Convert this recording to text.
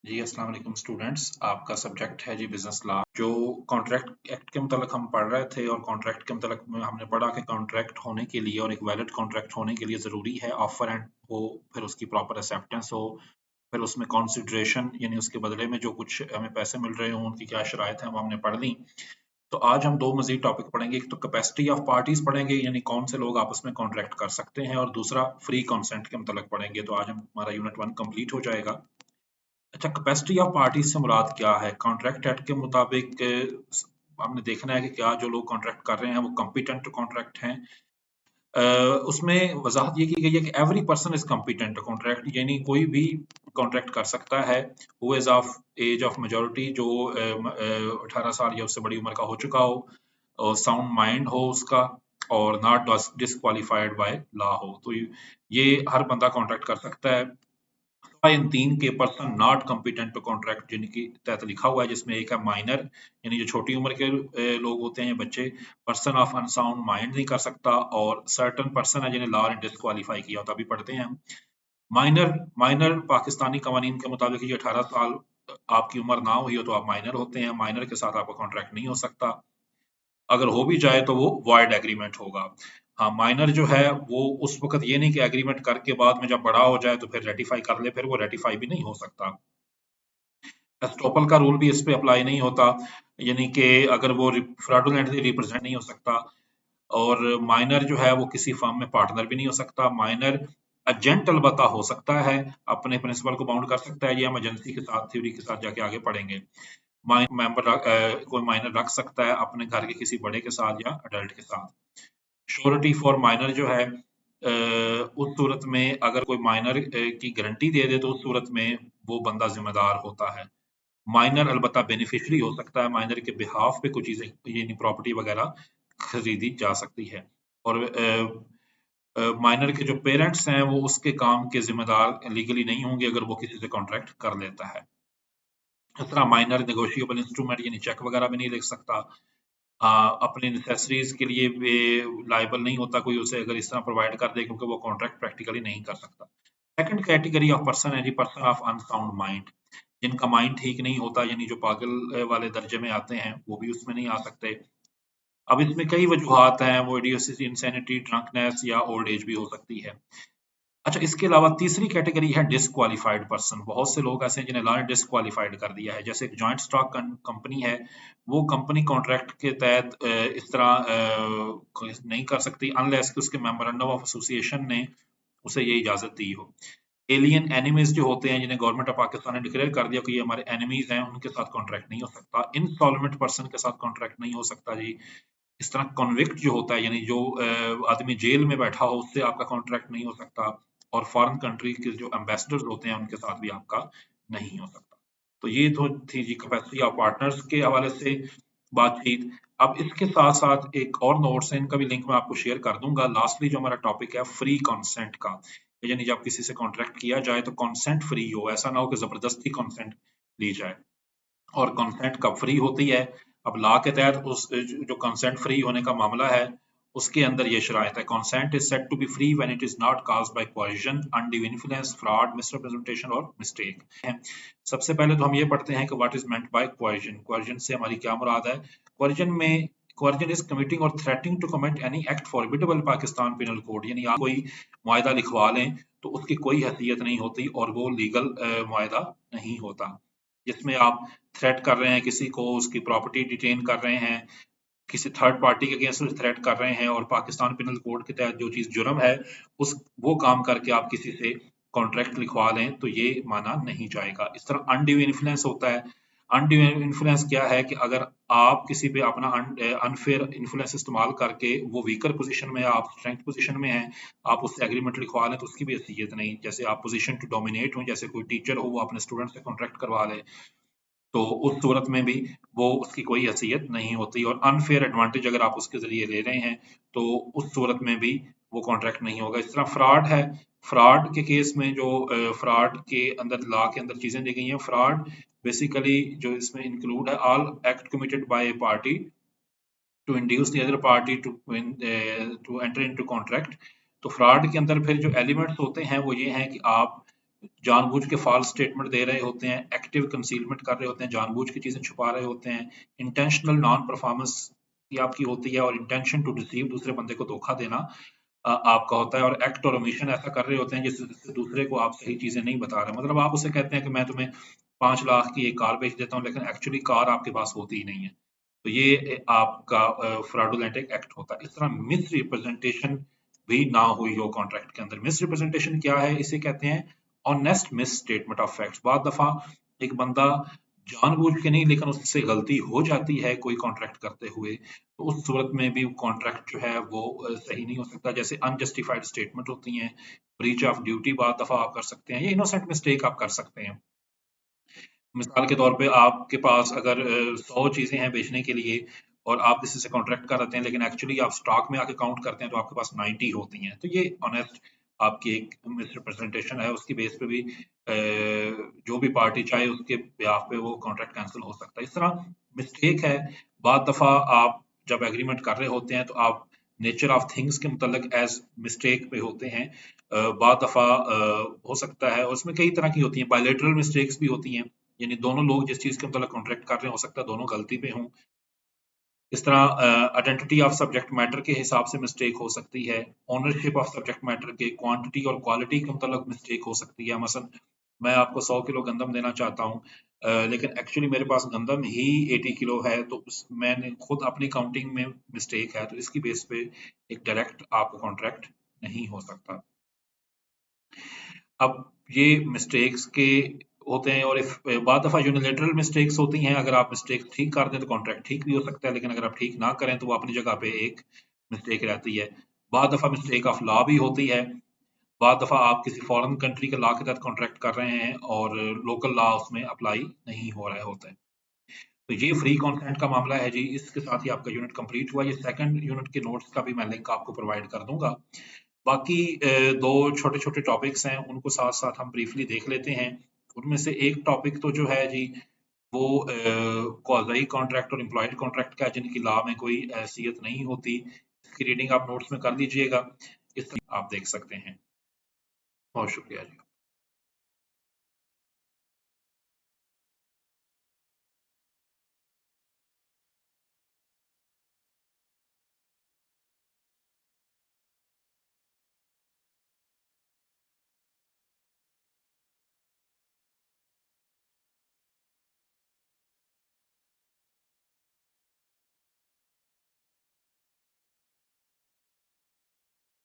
जी अस्सलाम वालेकुम स्टूडेंट्स। आपका सब्जेक्ट है जी बिजनेस लॉ। जो कॉन्ट्रैक्ट एक्ट के मतलब हम पढ़ रहे थे और कॉन्ट्रैक्ट के मतलब में हमने पढ़ा कि कॉन्ट्रैक्ट होने के लिए और एक वैलिड कॉन्ट्रैक्ट होने के लिए ज़रूरी है ऑफर एंड हो, फिर उसकी प्रॉपर एक्सेप्टेंस हो, फिर उसमें कंसिडरेशन यानी उसके बदले में जो कुछ हमें पैसे मिल रहे हों उनकी क्या शराइत है वो हमने पढ़ ली। तो आज हम दो मजीद टॉपिक पढ़ेंगे। एक तो कैपेसिटी ऑफ पार्टीज पढ़ेंगे यानी कौन से लोग आपस में कॉन्ट्रैक्ट कर सकते हैं, और दूसरा फ्री कंसेंट के मतलब पढ़ेंगे। तो आज हमारा यूनिट 1 कंप्लीट हो जाएगा। अच्छा, कैपेसिटी ऑफ पार्टी से मुराद क्या है? कॉन्ट्रैक्ट एक्ट के मुताबिक हमने देखना है कि क्या जो लोग कॉन्ट्रैक्ट कर रहे हैं वो कॉम्पिटेंट कॉन्ट्रैक्ट हैं। अ, उसमें वजाहत ये की गई है कि every person is competent contract, यानी कोई भी कॉन्ट्रैक्ट कर सकता है। Who is of age of majority, जो 18 साल या उससे बड़ी उम्र का हो चुका हो, और साउंड माइंड हो उसका, और नॉट डिसक्वालिफाइड बाय लॉ हो। तो ये हर बंदा कॉन्ट्रैक्ट कर सकता है। इन तीन के person not competent to contract जिनकी तहत लिखा हुआ है, जिसमें एक है माइनर यानी जो छोटी उम्र के लोग होते हैं, बच्चे। पर्सन ऑफ अनसाउंड माइंड नहीं कर सकता, और सर्टन पर्सन है जिन्हें लॉ ने डिस्क्वालीफाई किया होता। अभी पढ़ते हैं हम। माइनर माइनर पाकिस्तानी कवानीन के मुताबिक ये 18 साल आपकी उम्र ना हुई हो तो आप माइनर होते हैं। माइनर के साथ आपका कॉन्ट्रैक्ट नहीं हो सकता। अगर हो भी जाए तो वो वॉइड एग्रीमेंट होगा। हाँ, माइनर जो है वो उस वक्त ये नहीं कि एग्रीमेंट करके बाद में जब बड़ा हो जाए तो फिर रेटिफाई कर ले, फिर वो रेटिफाई भी नहीं हो सकता। एस्टॉपल का रूल भी इस पे अप्लाई नहीं होता, यानी कि अगर वो फ्रॉडुलेंटली रिप्रेजेंट नहीं हो सकता। और माइनर जो है वो किसी फर्म में पार्टनर भी नहीं हो सकता। माइनर एजेंट अलबत्ता हो सकता है, अपने प्रिंसिपल को बाउंड कर सकता है। ये हम एजेंसी के साथ थ्योरी के साथ जाके आगे पढ़ेंगे। मेंबर कोई माइनर रख सकता है अपने घर के किसी बड़े के साथ या अडल्ट के साथ। श्योरिटी फॉर माइनर जो है, उस सूरत में अगर कोई माइनर की गारंटी दे दे तो उस सूरत में वो बंदा जिम्मेदार होता है। माइनर अलबत्ता बेनिफिशियरी हो सकता है, माइनर के बिहाफ पे कुछ चीजें यानी प्रॉपर्टी वगैरह खरीदी जा सकती है। और माइनर के जो पेरेंट्स हैं वो उसके काम के जिम्मेदार लीगली नहीं होंगे अगर वो किसी से कॉन्ट्रैक्ट कर लेता है। इस तरह माइनर नेगोशिएबल इंस्ट्रूमेंट यानी चेक वगैरह भी नहीं लिख सकता। अपनी नेसेसरीज के लिए भी लायबल नहीं होता कोई उसे अगर इस तरह प्रोवाइड कर दे, क्योंकि वो कॉन्ट्रैक्ट प्रैक्टिकली नहीं कर सकता। सेकंड कैटेगरी ऑफ पर्सन है जी पर्सन ऑफ अनसाउंड माइंड, जिनका माइंड ठीक नहीं होता, यानी जो पागल वाले दर्जे में आते हैं वो भी उसमें नहीं आ सकते। अब इसमें कई वजूहात हैं, वो इडियोसिटी, इंसैनिटी, ड्रंकनेस या ओल्ड एज भी हो सकती है। अच्छा, इसके अलावा तीसरी कैटेगरी है डिसक्वालिफाइड पर्सन। बहुत से लोग ऐसे हैं जिन्हें लॉ ने डिसक्वालिफाइड कर दिया है। जैसे एक जॉइंट स्टॉक कंपनी है, वो कंपनी कॉन्ट्रैक्ट के तहत इस तरह नहीं कर सकती अनलेस कि उसके मेमोरेंडम ऑफ एसोसिएशन ने उसे ये इजाजत दी हो। एलियन एनिमीज जो होते हैं, जिन्हें गवर्नमेंट ऑफ पाकिस्तान ने डिक्लेयर कर दिया कि ये हमारे एनिमीज हैं, उनके साथ कॉन्ट्रैक्ट नहीं हो सकता। इनसॉल्वेंट पर्सन के साथ कॉन्ट्रैक्ट नहीं हो सकता जी। इस तरह कॉन्विक्ट जो होता है, यानी जो आदमी जेल में बैठा हो, उससे आपका कॉन्ट्रैक्ट नहीं हो सकता। और फॉरेन कंट्री के जो एम्बेसडर्स होते हैं उनके साथ भी आपका नहीं हो सकता। तो ये तो थी जी कैपेसिटी ऑफ पार्टनर्स के हवाले से बातचीत। अब इसके साथ साथ एक और नोट्स है, इनका भी लिंक मैं आपको शेयर कर दूंगा। लास्टली जो हमारा टॉपिक है फ्री कंसेंट का, यानी जब किसी से कॉन्ट्रैक्ट किया जाए तो कंसेंट फ्री हो, ऐसा ना हो कि जबरदस्ती कंसेंट ली जाए। और कंसेंट कब फ्री होती है? अब लॉ के तहत उस जो कंसेंट फ्री होने का मामला है उसके अंदर ये शराइत है। Consent is said to be free when it is not caused by coercion, undue influence, fraud, misrepresentation और मिस्टेक। सबसे पहले तो हम ये पढ़ते हैं कि what is meant by coercion. Coercion से हमारी क्या मुराद है? Coercion is committing or threatening to commit any act forbiddable Pakistan penal code, यानी आप कोई मुआहदा लिखवा लें तो उसकी कोई हैसियत नहीं होती और वो लीगल मुआहदा नहीं होता। जिसमें आप थ्रेट कर रहे हैं किसी को, उसकी प्रॉपर्टी डिटेन कर रहे हैं, किसी थर्ड पार्टी के अगेंस्ट थ्रेट कर रहे हैं, और पाकिस्तान पिनल कोड के तहत जो चीज जुर्म है उस वो काम करके आप किसी से कॉन्ट्रैक्ट लिखवा लें तो ये माना नहीं जाएगा। इस तरह अनड्यू इन्फ्लुएंस होता है। अनड्यू इन्फ्लुएंस क्या है कि अगर आप किसी पे अपना अनफेयर इन्फ्लुएंस इस्तेमाल करके, वो वीकर पोजीशन में है, आप स्ट्रेंथ पोजीशन में हैं, आप उससे एग्रीमेंट लिखवा लें तो उसकी भी हैसियत नहीं। जैसे आप पोजीशन टू डोमिनेट हो, जैसे कोई टीचर हो वो अपने स्टूडेंट से कॉन्ट्रैक्ट करवा ले, तो उस सूरत में भी वो उसकी कोई हैसियत नहीं होती। और अनफेयर एडवांटेज अगर आप उसके जरिए ले रहे हैं तो उस सूरत में भी वो कॉन्ट्रैक्ट नहीं होगा। इस तरह फ्रॉड है। फ्रॉड के केस में जो फ्रॉड के अंदर लॉ के अंदर चीजें दी गई हैं, फ्रॉड बेसिकली जो इसमें इंक्लूड है all act committed by a party to induce the other party to enter into contract. तो फ्रॉड के अंदर फिर जो एलिमेंट्स होते हैं वो ये हैं कि आप जानबूझ के फॉल्स स्टेटमेंट दे रहे होते हैं, एक्टिव कंसीलमेंट कर रहे होते हैं, जानबूझ के चीजें छुपा रहे होते हैं, इंटेंशनल नॉन परफॉर्मेंस की आपकी होती है और इंटेंशन टू डिसीव दूसरे बंदे को धोखा देना आपका होता है, और एक्ट और ओमिशन ऐसा कर रहे होते हैं जिससे दूसरे को आप सही चीजें नहीं बता रहे। मतलब आप उसे कहते हैं कि मैं तुम्हें 5 लाख की एक कार बेच देता हूँ, लेकिन एक्चुअली कार आपके पास होती ही नहीं है। तो ये आपका फ्रॉडुलेंट एक्ट होता है। इस तरह मिस रिप्रेजेंटेशन भी ना हुई हो कॉन्ट्रैक्ट के अंदर। मिस रिप्रेजेंटेशन क्या है? इसे कहते हैं honest miss statement of facts. बहुत दफा एक बंदा जानबूझ के नहीं, लेकिन उससे गलती हो जाती है कोई कॉन्ट्रैक्ट करते हुए, तो उस सूरत में भी कॉन्ट्रैक्ट जो है वो सही नहीं हो सकता। जैसे अनजस्टिफाइड स्टेटमेंट होती हैं, ब्रीच ऑफ ड्यूटी बहुत दफा आप कर सकते हैं, ये इनोसेंट मिस्टेक आप कर सकते हैं। मिसाल के तौर पे आपके पास अगर 100 चीजें हैं बेचने के लिए और आप किसी से कॉन्ट्रैक्ट कराते हैं, लेकिन एक्चुअली आप स्टॉक में आके काउंट करते हैं तो आपके पास 90 होती हैं, तो ये ऑनेस्ट आपकी एक मिसरिप्रेजेंटेशन है। उसकी बेस पे भी जो भी पार्टी चाहे उसके ब्याह पे वो कॉन्ट्रैक्ट कैंसिल हो सकता है। इस तरह मिस्टेक है। बहुत दफा आप जब एग्रीमेंट कर रहे होते हैं तो आप नेचर ऑफ थिंग्स के मुतल्लिक एज मिस्टेक पे होते हैं। बहुत दफा हो सकता है, और उसमें कई तरह की होती हैं, बायलैटरल मिस्टेक्स भी होती हैं, यानी दोनों लोग जिस चीज के मतलब कॉन्ट्रैक्ट कर रहे हैं हो सकता है दोनों गलती पे हों। इस तरह आइडेंटिटी ऑफ सब्जेक्ट मैटर के हिसाब से मिस्टेक हो सकती है, ओनरशिप ऑफ सब्जेक्ट मैटर के क्वांटिटी और क्वालिटी के मतलब मिस्टेक हो सकती है। मसलन मैं आपको 100 किलो गंदम देना चाहता हूँ, लेकिन एक्चुअली मेरे पास गंदम ही 80 किलो है, तो मैंने खुद अपनी काउंटिंग में मिस्टेक है, तो इसकी बेस पे एक डायरेक्ट आपका कॉन्ट्रैक्ट नहीं हो सकता। अब ये मिस्टेक्स के होते हैं, और बाद दफा यूनिलेटरल मिस्टेक्स होती हैं। अगर आप मिस्टेक ठीक कर दें तो कॉन्ट्रैक्ट ठीक भी हो सकता है, लेकिन अगर आप ठीक ना करें तो वो अपनी जगह पे एक मिस्टेक रहती है। बाद दफा मिस्टेक ऑफ लॉ भी होती है। बाद दफा आप किसी फॉरेन कंट्री के लॉ के तहत कॉन्ट्रैक्ट कर रहे हैं और लोकल लॉ उसमें अप्लाई नहीं हो रहे होते हैं। तो ये फ्री कंसेंट का मामला है जी। इसके साथ ही आपका यूनिट कंप्लीट हुआ। ये सेकंड यूनिट के नोट्स का भी मैं लिंक आपको प्रोवाइड कर दूंगा। बाकी दो छोटे छोटे टॉपिक्स हैं, उनको साथ साथ हम ब्रीफली देख लेते हैं। उनमें से एक टॉपिक तो जो है जी वो क्वाज़ी कॉन्ट्रैक्ट और एम्प्लॉयड कॉन्ट्रैक्ट का, जिनकी लॉ में कोई हैसियत नहीं होती। इसकी रीडिंग आप नोट्स में कर लीजिएगा, इस तरह आप देख सकते हैं। बहुत शुक्रिया जी।